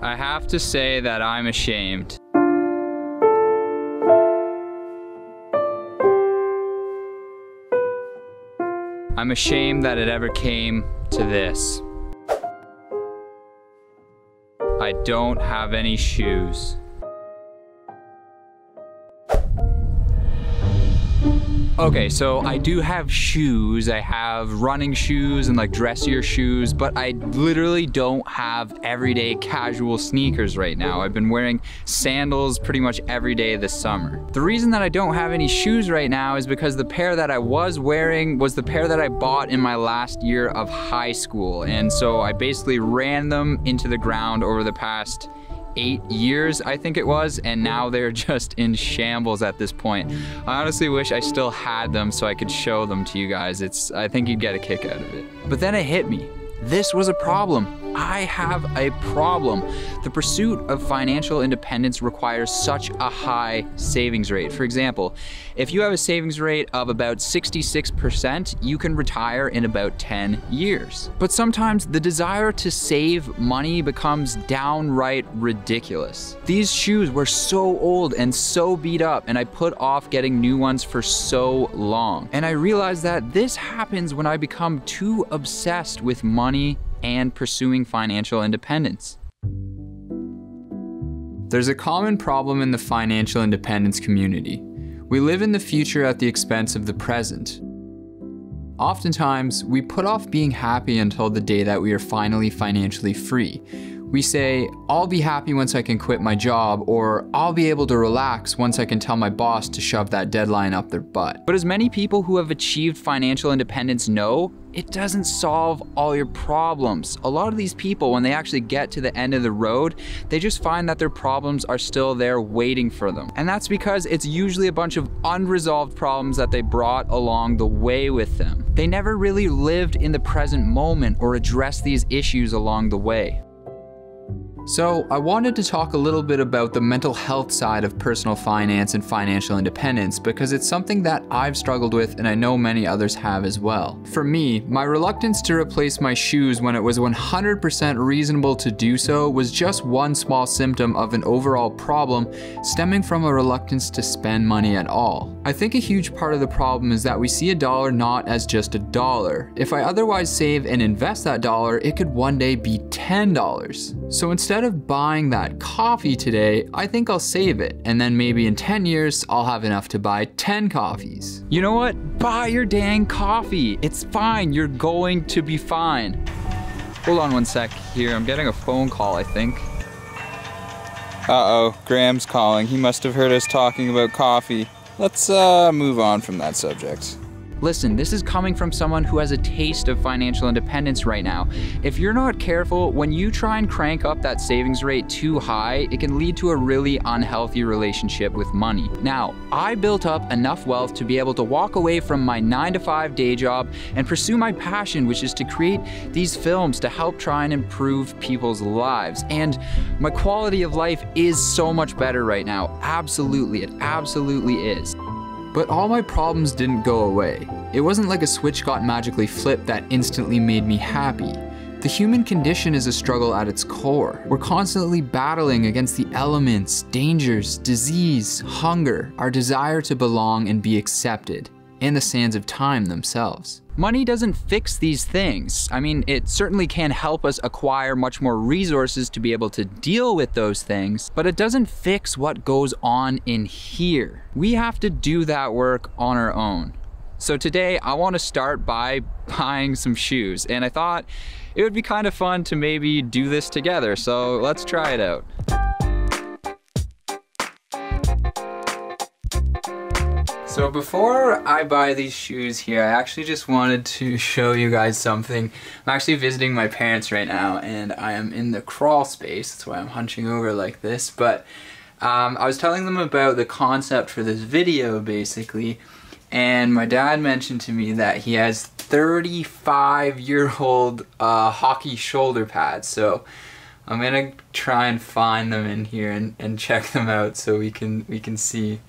I have to say that I'm ashamed. I'm ashamed that it ever came to this. I don't have any shoes. Okay, so I do have shoes. I have running shoes and like dressier shoes, but I literally don't have everyday casual sneakers right now. I've been wearing sandals pretty much every day this summer. The reason that I don't have any shoes right now is because the pair that I was wearing was the pair that I bought in my last year of high school. And so I basically ran them into the ground over the past 8 years, I think it was, and now they're just in shambles at this point. I honestly wish I still had them so I could show them to you guys. I think you'd get a kick out of it. But then it hit me. This was a problem. I have a problem. The pursuit of financial independence requires such a high savings rate. For example, if you have a savings rate of about 66%, you can retire in about 10 years. But sometimes the desire to save money becomes downright ridiculous. These shoes were so old and so beat up, and I put off getting new ones for so long. And I realized that this happens when I become too obsessed with money and pursuing financial independence. There's a common problem in the financial independence community. We live in the future at the expense of the present. Oftentimes, we put off being happy until the day that we are finally financially free. We say, I'll be happy once I can quit my job, or I'll be able to relax once I can tell my boss to shove that deadline up their butt. But as many people who have achieved financial independence know, it doesn't solve all your problems. A lot of these people, when they actually get to the end of the road, they just find that their problems are still there waiting for them. And that's because it's usually a bunch of unresolved problems that they brought along the way with them. They never really lived in the present moment or addressed these issues along the way. So I wanted to talk a little bit about the mental health side of personal finance and financial independence because it's something that I've struggled with and I know many others have as well. For me, my reluctance to replace my shoes when it was 100% reasonable to do so was just one small symptom of an overall problem stemming from a reluctance to spend money at all. I think a huge part of the problem is that we see a dollar not as just a dollar. If I otherwise save and invest that dollar, it could one day be $10. So instead of buying that coffee today, I think I'll save it, and then maybe in 10 years, I'll have enough to buy 10 coffees. You know what? Buy your dang coffee. It's fine. You're going to be fine. Hold on one sec here. I'm getting a phone call, I think. Uh-oh, Graham's calling. He must have heard us talking about coffee. Let's move on from that subject. Listen, this is coming from someone who has a taste of financial independence right now. If you're not careful, when you try and crank up that savings rate too high, it can lead to a really unhealthy relationship with money. Now, I built up enough wealth to be able to walk away from my 9-to-5 day job and pursue my passion, which is to create these films to help try and improve people's lives. And my quality of life is so much better right now. Absolutely, it absolutely is. But all my problems didn't go away. It wasn't like a switch got magically flipped that instantly made me happy. The human condition is a struggle at its core. We're constantly battling against the elements, dangers, disease, hunger, our desire to belong and be accepted, and the sands of time themselves. Money doesn't fix these things. I mean, it certainly can help us acquire much more resources to be able to deal with those things, but it doesn't fix what goes on in here. We have to do that work on our own. So today, I want to start by buying some shoes, and I thought it would be kind of fun to maybe do this together, so let's try it out. So before I buy these shoes here, I actually just wanted to show you guys something. I'm actually visiting my parents right now, and I am in the crawl space. That's why I'm hunching over like this. But I was telling them about the concept for this video, basically, and my dad mentioned to me that he has 35-year-old hockey shoulder pads. So I'm gonna try and find them in here and check them out so we can see.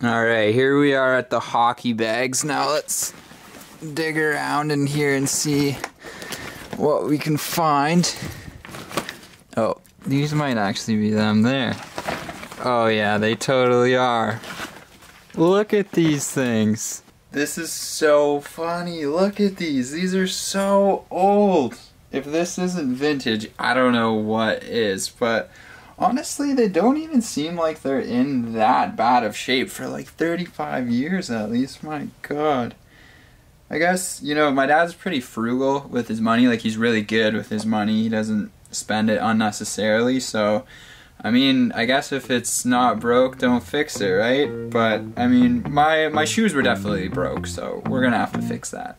Alright, here we are at the hockey bags. Now let's dig around in here and see what we can find. Oh, these might actually be them there. Oh yeah, they totally are. Look at these things. This is so funny. Look at these. These are so old. If this isn't vintage, I don't know what is, but honestly, they don't even seem like they're in that bad of shape for like 35 years at least. My God. I guess, you know, my dad's pretty frugal with his money. Like, he's really good with his money. He doesn't spend it unnecessarily. So, I mean, I guess if it's not broke, don't fix it, right? But, I mean, my shoes were definitely broke, so we're gonna have to fix that.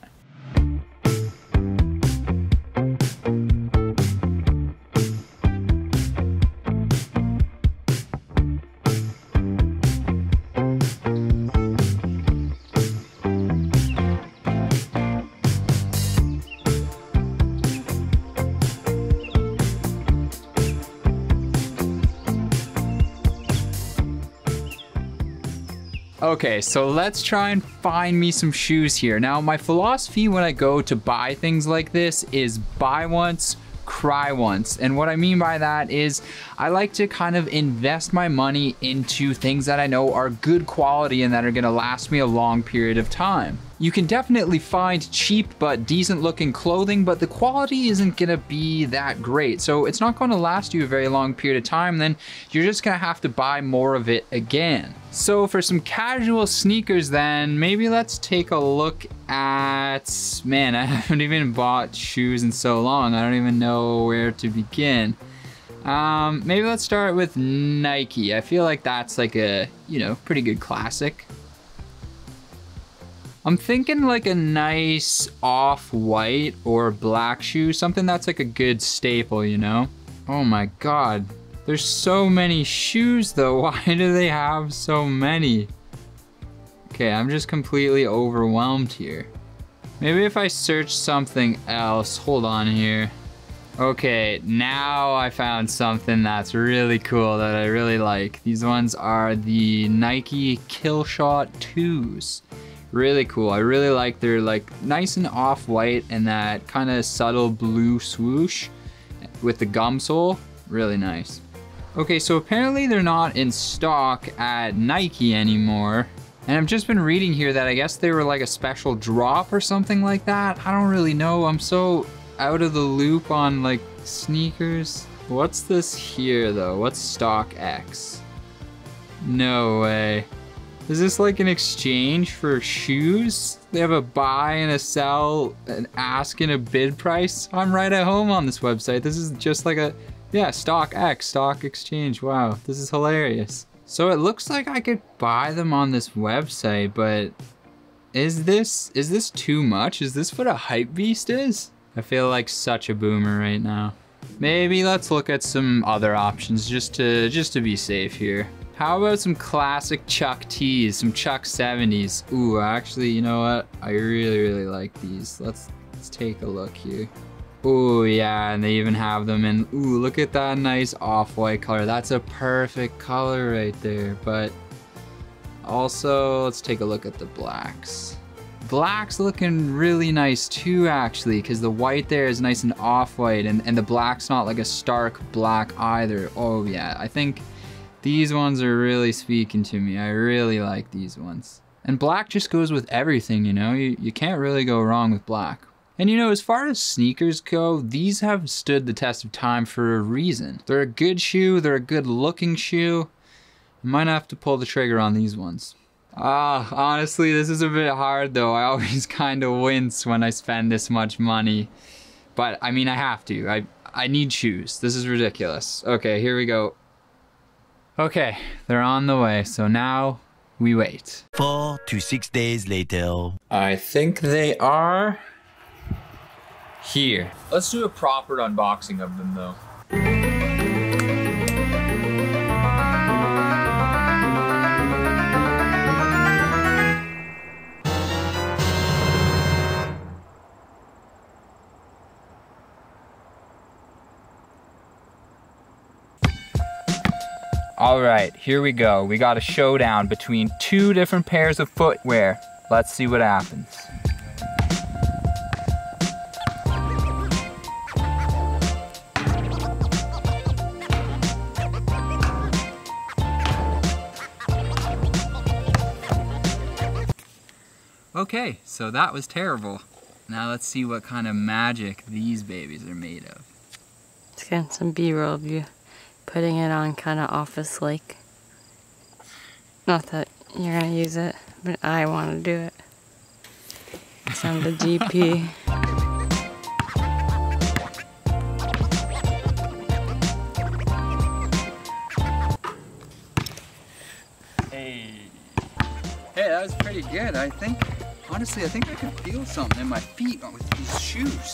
Okay, so let's try and find me some shoes here. Now, my philosophy when I go to buy things like this is buy once, cry once. And what I mean by that is I like to kind of invest my money into things that I know are good quality and that are gonna last me a long period of time. You can definitely find cheap but decent looking clothing, but the quality isn't gonna be that great. So it's not gonna last you a very long period of time, then you're just gonna have to buy more of it again. So for some casual sneakers then, maybe let's take a look at, man, I haven't even bought shoes in so long, I don't even know where to begin. Maybe let's start with Nike. I feel like that's like a, you know, pretty good classic. I'm thinking like a nice off-white or black shoe, something that's like a good staple, you know? Oh my God, there's so many shoes though. Why do they have so many? Okay, I'm just completely overwhelmed here. Maybe if I search something else, hold on here. Okay, now I found something that's really cool that I really like. These ones are the Nike Killshot 2s. Really cool. I really like they're like nice and off-white and that kind of subtle blue swoosh with the gum sole. Really nice. Okay, so apparently they're not in stock at Nike anymore. And I've just been reading here that I guess they were like a special drop or something like that. I don't really know. I'm so out of the loop on like sneakers. What's this here though? What's stock X? No way. Is this like an exchange for shoes? They have a buy and a sell, an ask and a bid price. I'm right at home on this website. This is just like a, yeah, stock X, stock exchange. Wow, this is hilarious. So it looks like I could buy them on this website, but is this too much? Is this what a hype beast is? I feel like such a boomer right now. Maybe let's look at some other options just to be safe here. How about some classic Chuck tees, some Chuck 70s? Ooh, actually, you know what? I really like these. Let's take a look here. Ooh, yeah, and they even have them in, ooh, look at that nice off-white color. That's a perfect color right there. But also, let's take a look at the blacks. Black's looking really nice too, actually, because the white there is nice and off-white, and the black's not like a stark black either. Oh yeah, I think these ones are really speaking to me. I really like these ones. And black just goes with everything, you know? You can't really go wrong with black. And you know, as far as sneakers go, these have stood the test of time for a reason. They're a good shoe, they're a good looking shoe. I might have to pull the trigger on these ones. Honestly, this is a bit hard though. I always kind of wince when I spend this much money. But I mean, I have to. I need shoes. This is ridiculous. Okay, here we go. Okay, they're on the way, so now we wait. 4 to 6 days later. I think they are here. Let's do a proper unboxing of them though. All right, here we go. We got a showdown between two different pairs of footwear. Let's see what happens. Okay, so that was terrible. Now let's see what kind of magic these babies are made of. Let's get some B-roll of you putting it on kind of office-like. Not that you're gonna use it, but I want to do it. So I'm the GP. Hey, that was pretty good. Honestly, I think I can feel something in my feet with these shoes.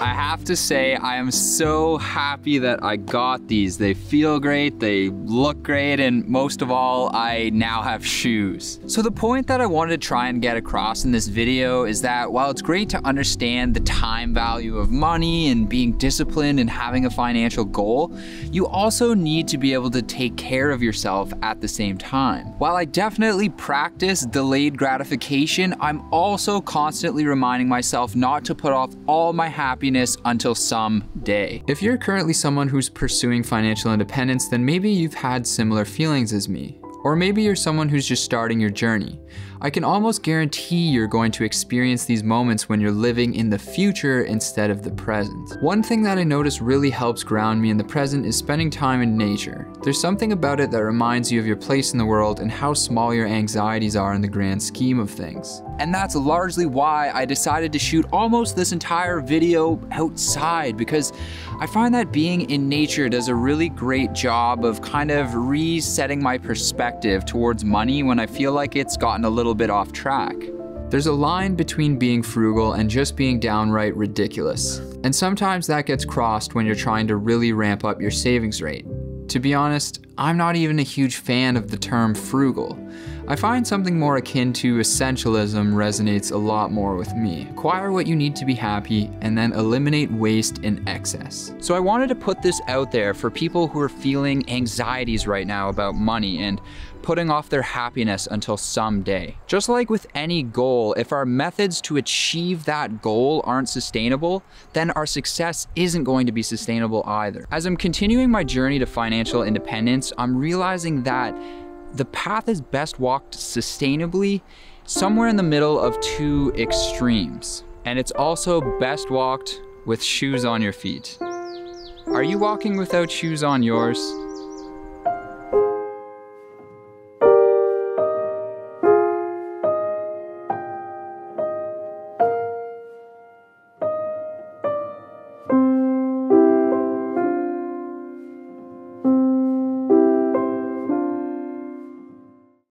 I have to say, I am so happy that I got these. They feel great, they look great, and most of all, I now have shoes. So the point that I wanted to try and get across in this video is that while it's great to understand the time value of money and being disciplined and having a financial goal, you also need to be able to take care of yourself at the same time. While I definitely practice delayed gratification, I'm also constantly reminding myself not to put off all my happiness until someday. If you're currently someone who's pursuing financial independence, then maybe you've had similar feelings as me. Or maybe you're someone who's just starting your journey. I can almost guarantee you're going to experience these moments when you're living in the future instead of the present. One thing that I notice really helps ground me in the present is spending time in nature. There's something about it that reminds you of your place in the world and how small your anxieties are in the grand scheme of things. And that's largely why I decided to shoot almost this entire video outside, because I find that being in nature does a really great job of kind of resetting my perspective towards money when I feel like it's gotten a little bit off track. There's a line between being frugal and just being downright ridiculous. And sometimes that gets crossed when you're trying to really ramp up your savings rate. To be honest, I'm not even a huge fan of the term frugal. I find something more akin to essentialism resonates a lot more with me. Acquire what you need to be happy and then eliminate waste and excess. So I wanted to put this out there for people who are feeling anxieties right now about money and putting off their happiness until someday. Just like with any goal, if our methods to achieve that goal aren't sustainable, then our success isn't going to be sustainable either. As I'm continuing my journey to financial independence, I'm realizing that the path is best walked sustainably somewhere in the middle of two extremes. And it's also best walked with shoes on your feet. Are you walking without shoes on yours?